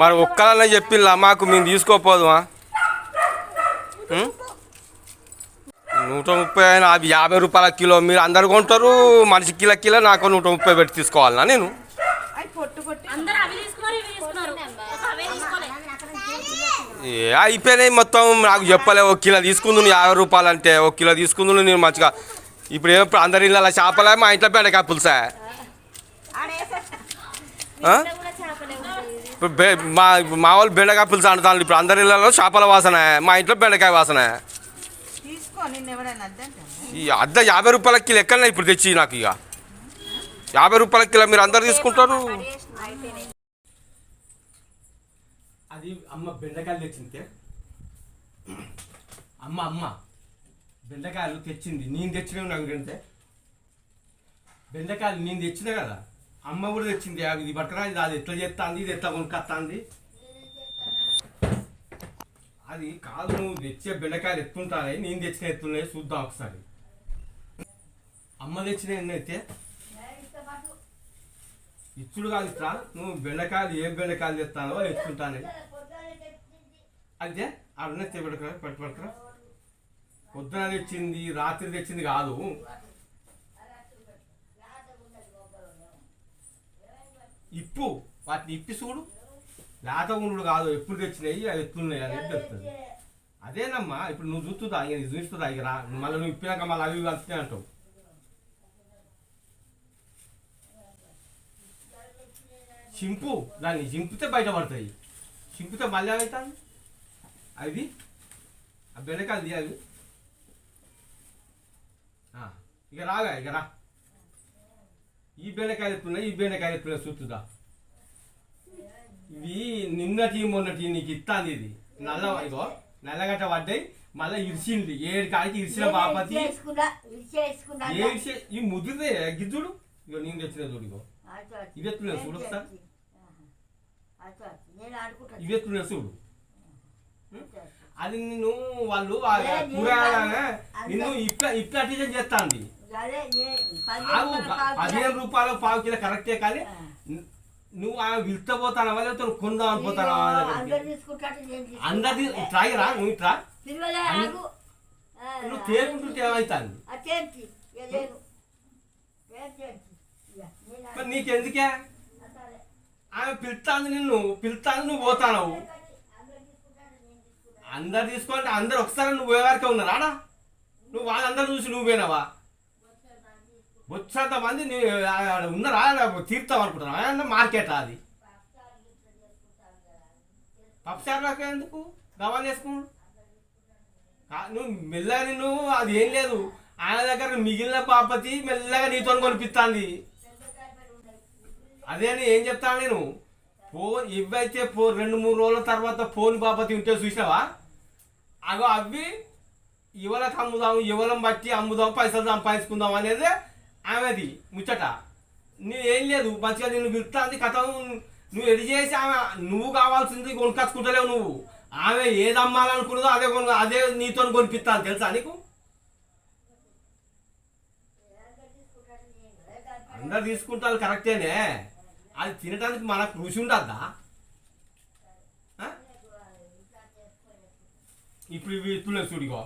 మరి ఒక్కలన్నా చెప్పిల్లా మాకు మేము తీసుకోపోదుమా? 130 అయినా అవి 50 రూపాయల కిలో. మీరు అందరు కొంటారు, మనిషి కిలో నాకు 130 పెట్టి తీసుకోవాలన్నా నేను? అయిపోయినాయి మొత్తం. నాకు చెప్పలే 1 కిలో తీసుకుందు 50 రూపాయలు అంటే. 1 కిలో తీసుకుందు నేను మంచిగా. ఇప్పుడు ఏమో అందరి ఇళ్ళ చేపలే, మా ఇంట్లో బెండకాయ పులుసా? ఇప్పుడు మా వాళ్ళు బెండకాయ పులుసు అంటున్నారు. ఇప్పుడు అందరి ఇళ్ళలో చేపల వాసన, మా ఇంట్లో బెండకాయ వాసన. ఈ అద్ద 50 రూపాయల కిలో ఎక్కడన్నా ఇప్పుడు తెచ్చి నాకు. ఇక 50 రూపాయల కిలో మీరు అందరు తీసుకుంటారు. అది అమ్మ బెండకాయలు తెచ్చింది. అమ్మ బెండకాయలు తెచ్చింది. నేను తెచ్చినవి నాకు తింటే బెండకాయలు నేను తెచ్చినా కదా, అమ్మ కూడా తెచ్చింది. ఇది పట్టుకురా, అది ఎట్లా చేస్తుంది, ఇది ఎట్లా కొనుక్కొస్తుంది. అది కాదు, నువ్వు తెచ్చే బెండకాయలు ఎత్తుంటాయి, నేను తెచ్చిన ఎత్తున్నాయి చూద్దాం ఒకసారి. అమ్మ తెచ్చిన ఎన్నైతే ఇచ్చుడు కాదు ఇట్లా. నువ్వు బెండకాయలు ఏ బెండకాయలు తెస్తానో ఎత్తుంటానే. అయితే అడుగునే పట్టుకురా, పట్టుకురా. పొద్దున తెచ్చింది, రాత్రి తెచ్చింది కాదు. ఇప్పు వాటిని ఇప్పి చూడు. లేత ఉండు కాదు, ఎప్పుడు తెచ్చినాయి అవి ఎత్తున్నాయి అనేది తెలుస్తుంది. అదేనమ్మా. ఇప్పుడు నువ్వు చూస్తుందా, ఇక చూస్తుందా? ఇక రా, మళ్ళీ నువ్వు ఇప్పినాక మళ్ళీ అవి వస్తున్నాయి అంటావు. చింపు, దాన్ని చింపితే బయటపడతాయి. చింపితే మళ్ళీ అవుతాయి అవి. ఆ బెండకాయలు తీయాలి. ఇక రాగా, ఇక రా. ఈ బెండకాయలు ఎత్తున్నాయి, ఈ బెండకాయలు ఎత్తున్నాయి చూస్తుందా? ఇవి నిన్నటి మొన్నటి నీకు ఇస్తాంది. ఇది ఇగో నల్లగట్ట పడ్డాయి. మళ్ళీ ఇరిచింది 7 కాడికి ఇరిచిన బాపతి. ఈ ముదిరితే గిద్దుడు. ఇగో నేను తెచ్చిన చూడు. ఇగో ఇవి ఎత్తున్నాయి చూడు ఒకసారి. ఇవి ఎత్తున్నాయి చూడు. అది నిన్ను వాళ్ళు కూరగాయలనే నిన్ను ఇప్లాంటి చేస్తాంది. 15 రూపాయలు పావు కిలో కరెక్టే. కానీ నువ్వు విల్తపోతానవా లేకపోతే నువ్వు కొందాం అనుకుంటావా? అందరి ట్రాయరా నువ్వు ఇట్రా. నువ్వు తేరుకుంటుంటే ఏమవుతుంది? నీకెందుకే? ఆమె పిలుస్తాంది, పిలుస్తాంది, నువ్వు పోతావు. అందరు తీసుకోవాలంటే అందరు ఒకసారి నువ్వు పోయేవారికే ఉన్నారా? నువ్వు వాళ్ళందరూ చూసి నువ్వు పోయినావా? వచ్చేంత మంది ఉన్నారా? తీర్థం అనుకుంటున్నావా? మార్కెట్ అది పప్పుచారులోకి ఎందుకు గవాలు వేసుకున్నాడు? నువ్వు మెల్లగా నువ్వు అది ఏం లేదు. ఆయన దగ్గర మిగిలిన బాపతి మెల్లగా నీతో కొనిపిస్తాంది. అదే ఏం చెప్తాను నేను. ఇవైతే 2-3 రోజుల తర్వాత ఫోన్ బాపతి ఉంటే చూసినావా? అగో అవి ఇవలకు అమ్ముదాం, ఇవలం బట్టి అమ్ముదాం, పైసలు సంపాదించుకుందాం అనేది ఆమెది ముచ్చట. ఏం లేదు, మంచిగా నిన్ను పిలుస్తుంది కథ. నువ్వు ఎడి చేసి ఆమె నువ్వు కావాల్సింది కొనుక్కొచ్చుకుంటలేవు. నువ్వు ఆమె ఏది అమ్మాలనుకున్నదో అదే నీతో కొనిపిస్తాను తెలుసా నీకు? అందరు తీసుకుంటారు కరెక్టేనే. అది తినడానికి మనకు రుచి ఉండద్దా? ఇప్పుడు ఇవి ఇస్తున్నాయి చూడిగో.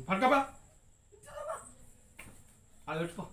పట్టుకోబా, అది పెట్టుకో.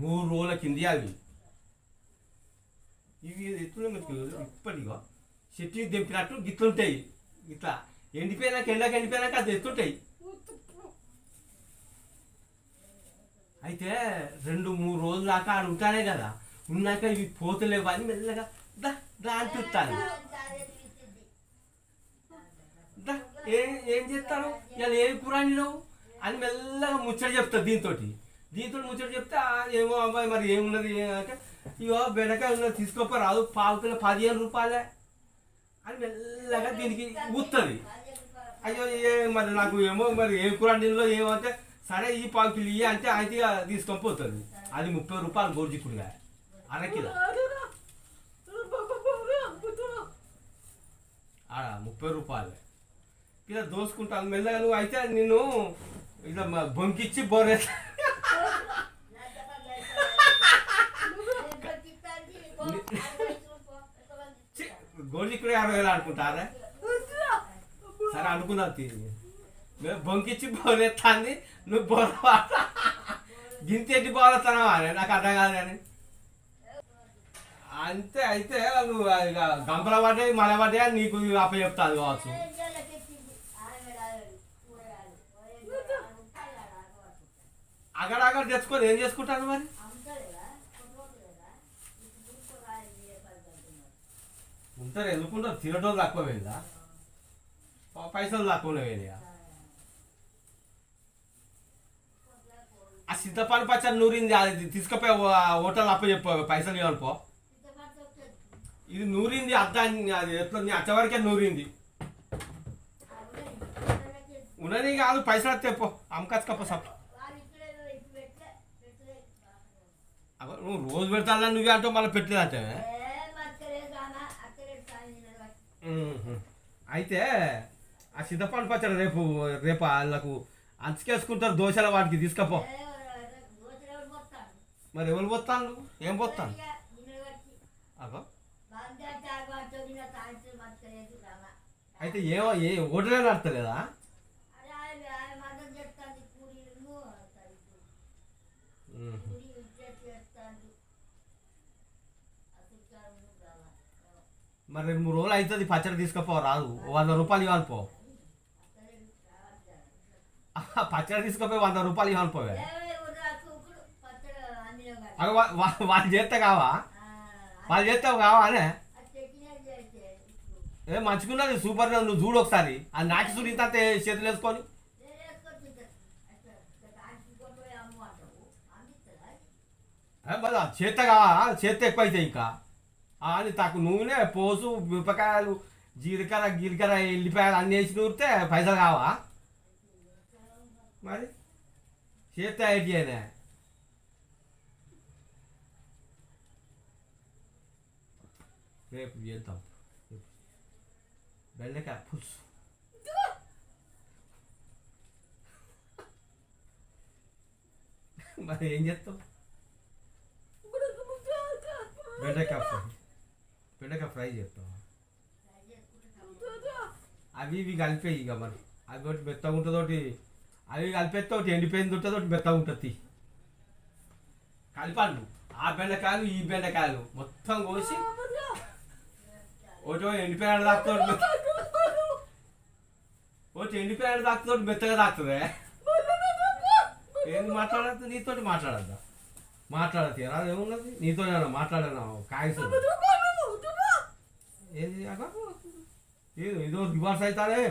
3 రోజుల కింది అవి. ఇవి ఎత్తున్నాయి ఇప్పటిగో. చెట్టు దింపినట్టు గిట్లుంటాయి. ఇట్లా ఎండిపోయినాక ఎండిపోయినాక అది ఎత్తుంటాయి. అయితే 2-3 రోజుల దాకా ఆడు ఉంటానే కదా. ఉన్నాక ఇవి పోతలేవు అని మెల్లగా దా అనిపిస్తాను. ఏం చేస్తాను ఇలా ఏం కూర నువ్వు అని మెల్లగా ముచ్చట చెప్తా. దీంతో ముచ్చట చెప్తే ఏమో అబ్బాయి మరి ఏమున్నది అంటే, ఇగో బెండకాయ ఉన్నది తీసుకోపో రాదు, పావు కిలో 15 రూపాయలే అని మెల్లగా దీనికి ఊస్తుంది. అయ్యో మరి నాకు ఏమో మరి ఏం కూర దీనిలో ఏమంటే, సరే ఈ పావు కిలో ఇవి అంటే అయితే తీసుకొని పోతుంది. అది 30 రూపాయలు గోర్జిక్కుడుగా 1/2 కిలో. 30 రూపాయలు ఇలా దోసుకుంటాను మెల్లగా. నువ్వు అయితే నిన్ను ఇలా బొంకిచ్చి బోరే గోల్డ్ ఇక్కడ 60,000 అనుకుంటారా? సరే అనుకున్నా బొంకిచ్చి బోరెత్తాంది నువ్వు బోర గింతెట్టి బోరెత్తానవా నాకు అర్థం కాదు కానీ అంతే. అయితే నువ్వు ఇక గంపల పడ్డాయి మల పడ్డాయి నీకు అప్ప చెప్తాను కావచ్చు. అగడ తెచ్చుకొని ఏం చేసుకుంటాను మరి? ఉంటారు ఎందుకుంటారు తినటం తక్కువ వెళ్ళా పైసలు తక్కువనే వెళ్ళా. ఆ చింతపండు పచ్చడి నూరింది అది తీసుకుపోయి హోటల్ అప్ప చెప్పు పైసలు ఇవ్వనుకో. ఇది నూరింది అర్థం అది ఎట్లా నీ అచ్చవరకే నూరింది ఉన్నది కాదు పైసలు వస్తే పో అమ్మకచ్చుకపో సప్. నువ్వు రోజు పెడతా నువ్వే అంటావు మళ్ళీ పెట్టలేదంటే. అయితే ఆ చింతపండు పచ్చడి రేపు వాళ్ళకు అంచుకేసుకుంటారు దోశల వాటికి తీసుకపో. మరి ఎవరు పోతాను ఏం పోతాను అగో. అయితే ఏ హోటలే నడతలేదా? మరి 2-3 రోజులు అవుతుంది పచ్చడి తీసుకపో రాదు. 100 రూపాయలు ఇవ్వాలి పో. పచ్చడి తీసుకుపోయి 100 రూపాయలు ఇవ్వాలి పోవే. వాళ్ళు చేస్తే కావా? వాళ్ళు చేస్తే కావా అనే ఏ మంచుకున్నది సూపర్. నువ్వు చూడు ఒకసారి అది నాటి చూడు ఇంత చేతులు వేసుకొని. చేత కావా? చేత ఎక్కువ అవుతాయి ఇంకా అది తక్కువ. నూనె పోసు మిరపకాయలు జీలకర్ర ఎల్లిపాయలు అన్నీ వేసి నూరితే పైసలు కావా? మరి చేత ఐడియానే. రేపు చేద్దాం బెండకాయ పులుసు. మరి ఏం చేస్తాం? బెండకాయ ఫ్రై చేస్తాం. అవి ఇవి కలిపే ఇక మరి అవి ఒకటి మెత్తగా ఉంటుంది, ఒకటి అవి కలిపేస్తే ఒకటి ఎండిపోయింది ఉంటుంది, ఒకటి మెత్తగా ఉంటుంది. కలిపండు ఆ బెండకాయలు ఈ బెండకాయలు మొత్తం కోసి ఒకటి ఎండిపోయిన తాకుతుంది, ఒకటి ఎండిపోయిన తాకుతుంది, మెత్తగా తాకుతుంది. ఏంది మాట్లాడద్దు? నీతోటి మాట్లాడద్దా? మాట్లాడతాయి రా ఏమున్నది నీతో మాట్లాడాను కాయసు. ఏది అక్క ఇదో రివర్స్ అవుతారే.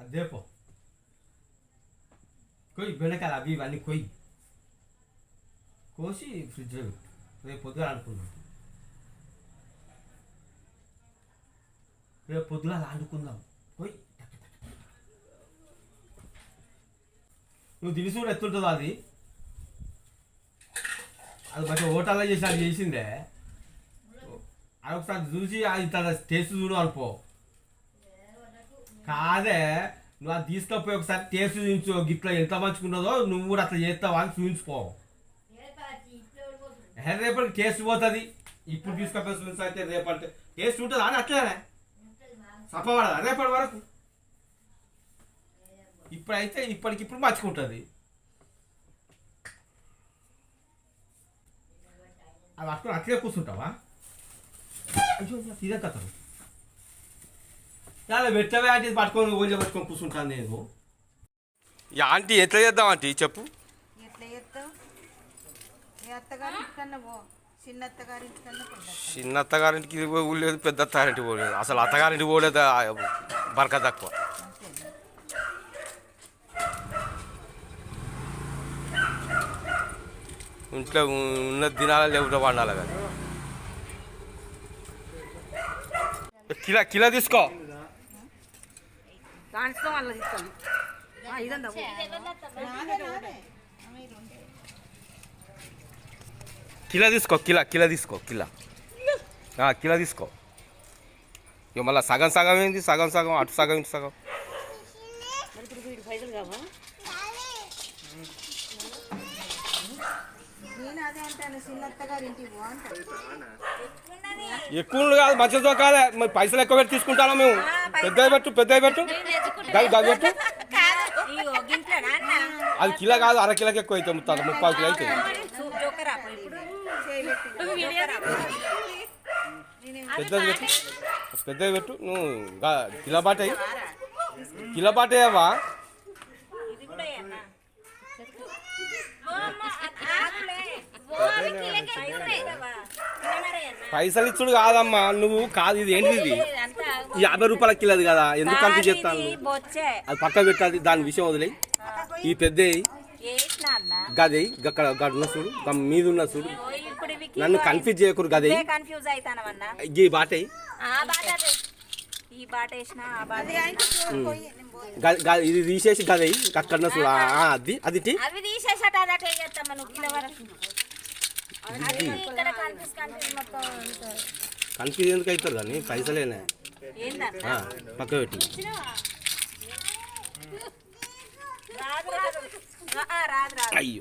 అదేపో కొయ్యి బెండకాయలు అవి ఇవన్నీ కొయ్యి కోసి ఫ్రిడ్జ్ రేపు పొద్దుగా ఆడుకుందాం. రేపు పొద్దుగా ఆడుకుందాం పోయి. నువ్వు దినుసు కూడా ఎత్తుంటుందో అది మంచిగా హోటల్లో చేసి అది చేసిందే. అది ఒకసారి చూసి అది టేస్ట్ చూడు అనుకో. కాదే నువ్వు అది తీసుకపోయి ఒకసారి టేస్ట్ చూపించు గిట్లా ఎంత మంచుకున్నదో నువ్వు కూడా అట్లా చేస్తావా అని చూపించుకో. రేపటికి టేస్ట్ పోతుంది. ఇప్పుడు తీసుకపోయి చూపించు అయితే రేపటి టేస్ట్ ఉంటుందా అని అట్లనే సప్పబడదా రేపటి వరకు. ఇప్పుడైతే ఇప్పటికిప్పుడు మర్చుకుంటుంది. అది పట్టుకొని అట్లే కూర్చుంటావా? ఇదే కథ చాలా పెట్టవే ఆంటీ పట్టుకొని ఓన్లీ పట్టుకొని కూర్చుంటాను నేను. ఆంటీ ఎట్లా చేద్దాం ఆంటీ చెప్పు. ఎట్లా చేస్తావు? చిన్న అత్తగారింటికి పోలేదు, పెద్ద అత్తగారింటికి పోలేదు, అసలు అత్తగారింటికి పోలేదు. బరక తక్కువ. ఇంట్లో ఉన్న దినాలు లేకుండా వండాలి కానీ. కిలో తీసుకో. కిలో తీసుకో, కిలో తీసుకో, కిలో తీసుకో. ఇక మళ్ళీ సగం సగం ఏంది, సగం సగం అటు సగం ఇటు సగం. ఎక్కువ కాదు, మంచిగా కాదే. మరి పైసలు ఎక్కువ పెట్టి తీసుకుంటాను మేము. పెద్దవి పెట్టు పెట్టు. అది కిలో కాదు, అరకిలోకి ఎక్కువ అవుతుంది. 30 కిలో అవుతుంది. పెద్దవి పెట్టు. నువ్వు కిలో బాటేవా? పైసలు ఇచ్చుడు కాదమ్మా, నువ్వు కాదు. ఇది ఏంటిది? 50 రూపాయల కిలోది కదా, ఎందుకు కన్ఫ్యూజ్ చేస్తాను? అది పక్క పెట్టాలి, దాని విషయం వదిలేయి. ఈ పెద్ద గది గక్కడ ఉన్న చూడు, మీద ఉన్న చూడు. నన్ను కన్ఫ్యూజ్ చేయకూరు. గది ఈ బాట ఇది తీసేసి గది అక్కడ చూడు. అది అది కన్ఫ్యూజ్ ఎందుకు అవుతారు కానీ పైసలేనా పక్క పెట్టి. అయ్యో